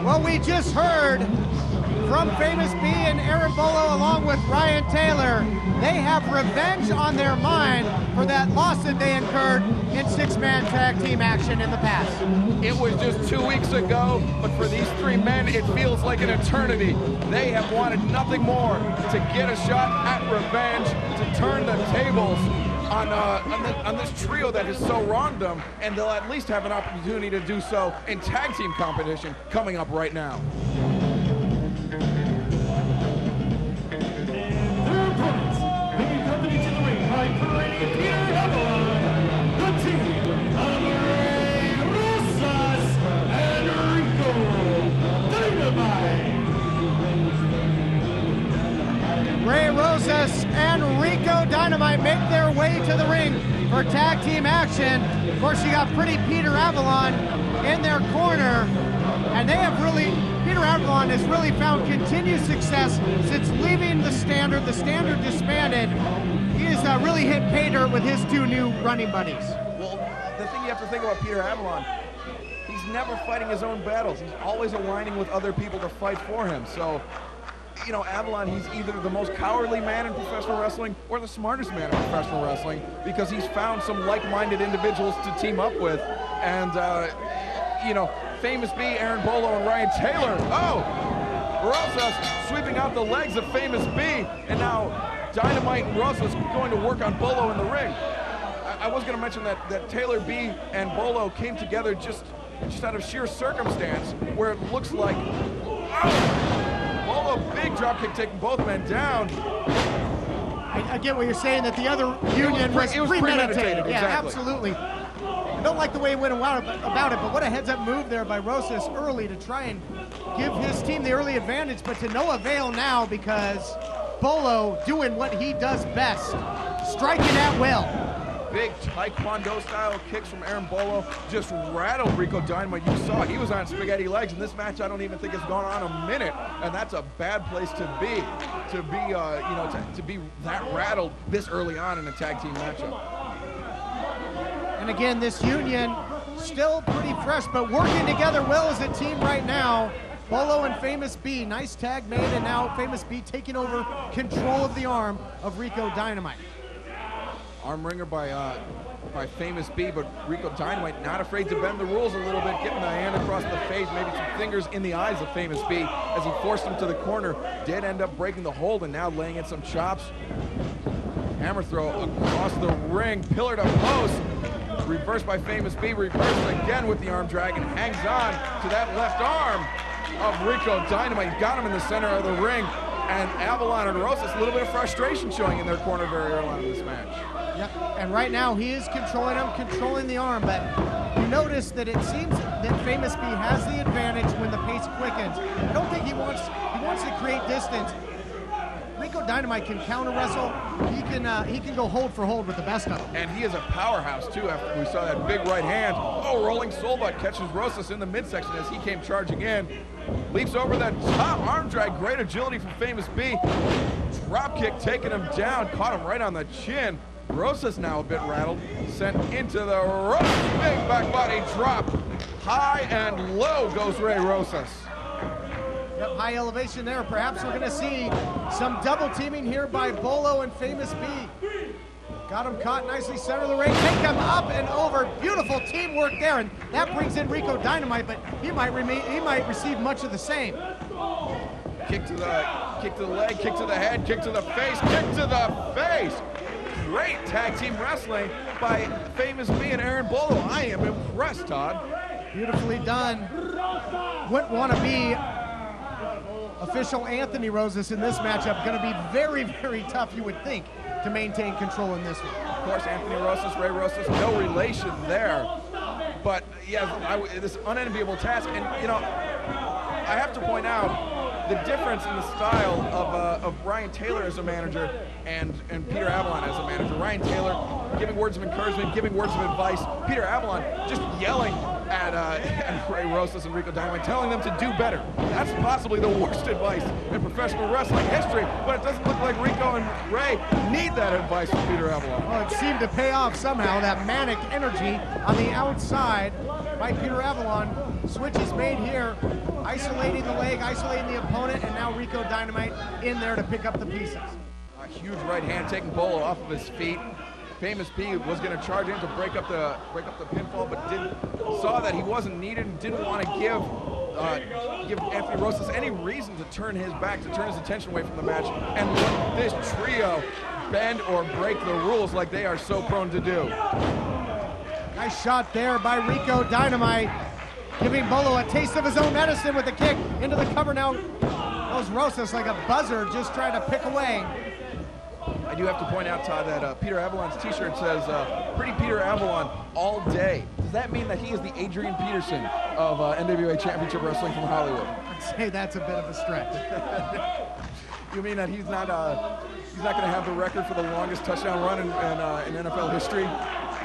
Well, we just heard from Famous B and Aaron Bolo along with Ryan Taylor. They have revenge on their mind for that loss that they incurred in six-man tag team action in the past. It was just 2 weeks ago, but for these three men, it feels like an eternity. They have wanted nothing more to get a shot at revenge, to turn the tables on this trio that has so wronged them, and they'll at least have an opportunity to do so in tag team competition coming up right now. Ray Rosas and Rico Dynamite make their way to the ring for tag team action. Of course, you got Pretty Peter Avalon in their corner, and they have really, Peter Avalon has really found continued success since leaving the Standard. The Standard disbanded. He has really hit pay dirt with his two new running buddies. Well, the thing you have to think about Peter Avalon, he's never fighting his own battles. He's always aligning with other people to fight for him. So, you know, Avalon, he's either the most cowardly man in professional wrestling or the smartest man in professional wrestling, because he's found some like-minded individuals to team up with. And, you know, Famous B, Aaron Bolo, and Ryan Taylor. Oh! Rosas sweeping out the legs of Famous B. And now Dynamite and Rosas going to work on Bolo in the ring. I was going to mention that Taylor B and Bolo came together just out of sheer circumstance, where it looks like... Oh! Bolo, big dropkick taking both men down. I get what you're saying, that the other union was premeditated. Yeah, exactly. Absolutely. I don't like the way he went about it, but what a heads-up move there by Rosas early to try and give his team the early advantage, but to no avail now, because Bolo doing what he does best, striking at will. Big Taekwondo-style kicks from Aaron Bolo just rattled Rico Dynamite. You saw he was on spaghetti legs, and this match I don't even think has gone on a minute, and that's a bad place to be to be that rattled this early on in a tag team matchup. And again, this union still pretty fresh, but working together well as a team right now. Bolo and Famous B, nice tag made, and now Famous B taking over control of the arm of Rico Dynamite. Arm wringer by Famous B, but Rico Dynamite not afraid to bend the rules a little bit, getting the hand across the face, maybe some fingers in the eyes of Famous B as he forced him to the corner. Did end up breaking the hold and now laying in some chops. Hammer throw across the ring, pillar to post. Reversed by Famous B, reversed again with the arm drag, and hangs on to that left arm of Rico Dynamite. Got him in the center of the ring. And Avalon and Rosas, a little bit of frustration showing in their corner very early on in this match. Yep, and right now he is controlling him, controlling the arm, but you notice that it seems that Famous B has the advantage when the pace quickens. I don't think he wants to create distance. Rico Dynamite can counter wrestle. He can go hold for hold with the best of them. And he is a powerhouse too. After we saw that big right hand, rolling soul butt catches Rosas in the midsection as he came charging in. Leaps over that top arm drag, great agility from Famous B. Drop kick taking him down, caught him right on the chin. Rosas now a bit rattled, sent into the ropes. Big back body drop. High and low goes Ray Rosas. Yep, high elevation there. Perhaps we're gonna see some double teaming here by Bolo and Famous B. Got him caught nicely center of the ring, take him up and over. Beautiful teamwork there, and that brings in Rico Dynamite, but he might receive much of the same. Kick to the leg, kick to the head, kick to the face, kick to the face. Great tag team wrestling by Famous B and Aaron Bolo. I am impressed, Todd. Beautifully done. Wouldn't want to be official Anthony Rosas in this matchup. Going to be very, very tough, you would think, to maintain control in this one. Of course, Anthony Rosas, Ray Rosas, no relation there. But yeah, this unenviable task. And you know, I have to point out, the difference in the style of Ryan Taylor as a manager and Peter Avalon as a manager. Ryan Taylor giving words of encouragement, giving words of advice. Peter Avalon just yelling at Ray Rosas and Rico Dynamite, telling them to do better. That's possibly the worst advice in professional wrestling history, but it doesn't look like Rico and Ray need that advice from Peter Avalon. Well, it seemed to pay off somehow, that manic energy on the outside by Peter Avalon. Switch is made here, isolating the leg, isolating the opponent, and now Rico Dynamite in there to pick up the pieces. A huge right hand taking Bolo off of his feet. Famous P was going to charge in to break up the pinfall, but saw that he wasn't needed and didn't want to give Anthony Rosas any reason to turn his back, to turn his attention away from the match, and let this trio bend or break the rules like they are so prone to do. Nice shot there by Rico Dynamite, giving Bolo a taste of his own medicine with the kick into the cover. Now goes Rosas like a buzzer, just trying to pick away. I do have to point out, Todd, that Peter Avalon's t-shirt says, Pretty Peter Avalon all day. Does that mean that he is the Adrian Peterson of NWA Championship Wrestling from Hollywood? I'd say that's a bit of a stretch. You mean that he's not going to have the record for the longest touchdown run in NFL history?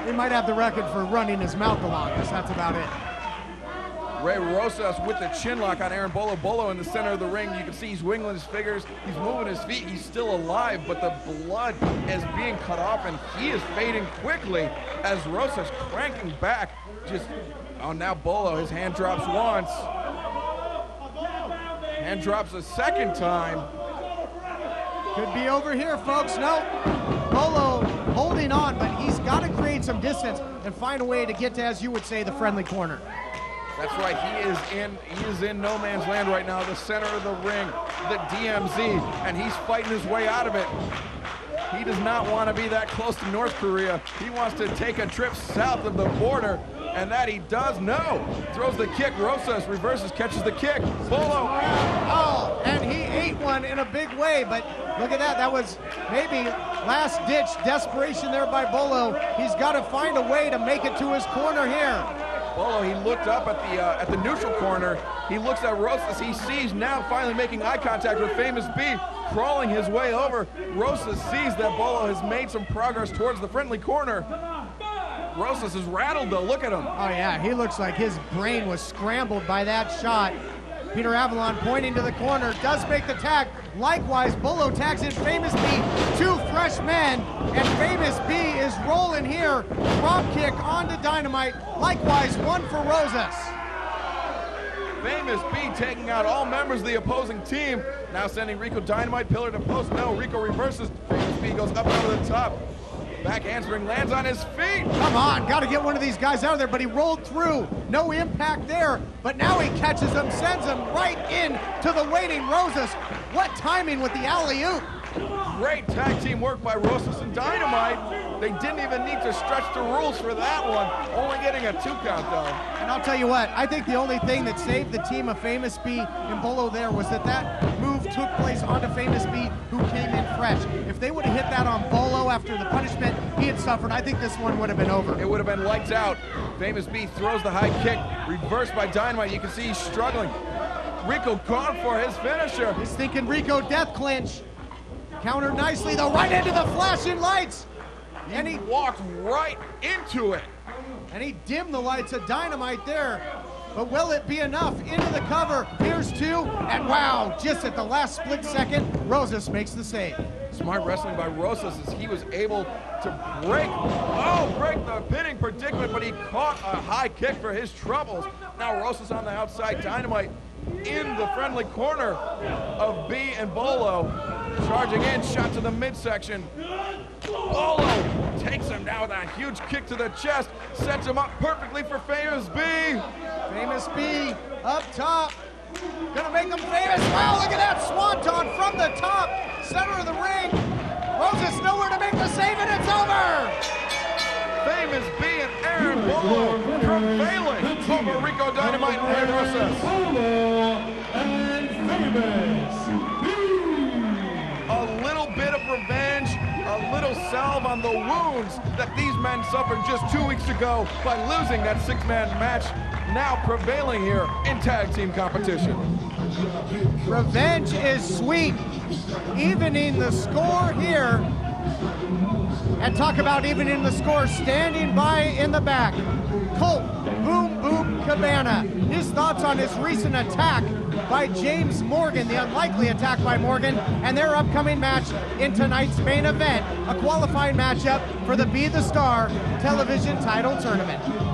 He might have the record for running his mouth the longest. That's about it. Ray Rosas with the chin lock on Aaron Bolo. Bolo in the center of the ring. You can see he's wiggling his fingers. He's moving his feet. He's still alive, but the blood is being cut off, and he is fading quickly as Rosas cranking back. Now Bolo, his hand drops once. Hand drops a second time. Could be over here, folks. No. Bolo holding on, but he's got to create some distance and find a way to get to, as you would say, the friendly corner. That's right, he is in no man's land right now, the center of the ring, the DMZ, and he's fighting his way out of it. He does not want to be that close to North Korea. He wants to take a trip south of the border, and that he does. No, throws the kick, Rosas reverses, catches the kick, Bolo. Oh, and he ate one in a big way, but look at that. That was maybe last-ditch desperation there by Bolo. He's got to find a way to make it to his corner here. Bolo, he looked up at the neutral corner. He looks at Rosas. He sees now finally making eye contact with Famous B, crawling his way over. Rosas sees that Bolo has made some progress towards the friendly corner. Rosas is rattled though. Look at him. Oh yeah, he looks like his brain was scrambled by that shot. Peter Avalon pointing to the corner, does make the tag. Likewise, Bolo tags in Famous B, two fresh men, and Famous B is rolling here. Drop kick onto Dynamite, likewise one for Rosas. Famous B taking out all members of the opposing team. Now sending Rico Dynamite pillar to post. No, Rico reverses. Famous B goes up over the top. Back handspring lands on his feet. Come on, got to get one of these guys out of there, but he rolled through. No impact there, but now he catches him, sends him right into the waiting Rosas. What timing with the alley-oop. Great tag team work by Rosas and Dynamite. They didn't even need to stretch the rules for that one. Only getting a 2 count though. And I'll tell you what, I think the only thing that saved the team of Famous B and Bolo there was that move took place onto Famous B, who came in fresh. If they would have hit that on Bolo after the punishment he had suffered, I think this one would have been over. It would have been lights out. Famous B throws the high kick, reversed by Dynamite. You can see he's struggling. Rico gone for his finisher. He's thinking Rico death clinch. Countered nicely though, right into the flashing lights. And he walked right into it. And he dimmed the lights of Dynamite there. But will it be enough? Into the cover, here's two, and wow, just at the last split second, Rosas makes the save. Smart wrestling by Rosas as he was able to break the pinning predicament, but he caught a high kick for his troubles. Now Rosas on the outside, Dynamite in the friendly corner of B and Bolo. Charging in, shot to the midsection. Bolo takes him down with a huge kick to the chest, sets him up perfectly for Famous B. Famous B up top, gonna make him famous. Wow, look at that swanton from the top, center of the ring. Rosas nowhere to make the save, and it's over. Famous B and Aaron Bolo prevailing over Rico Dynamite and Ray Rosas. Bolo and Famous B. A little bit of revenge, a little salve on the wounds that these men suffered just 2 weeks ago by losing that 6-man match, now prevailing here in tag team competition. Revenge is sweet. Evening the score here. And talk about evening the score, standing by in the back, Colt Boom Boom Cabana. His thoughts on his recent attack by James Morgan, the unlikely attack by Morgan, and their upcoming match in tonight's main event, a qualifying matchup for the Be the Star television title tournament.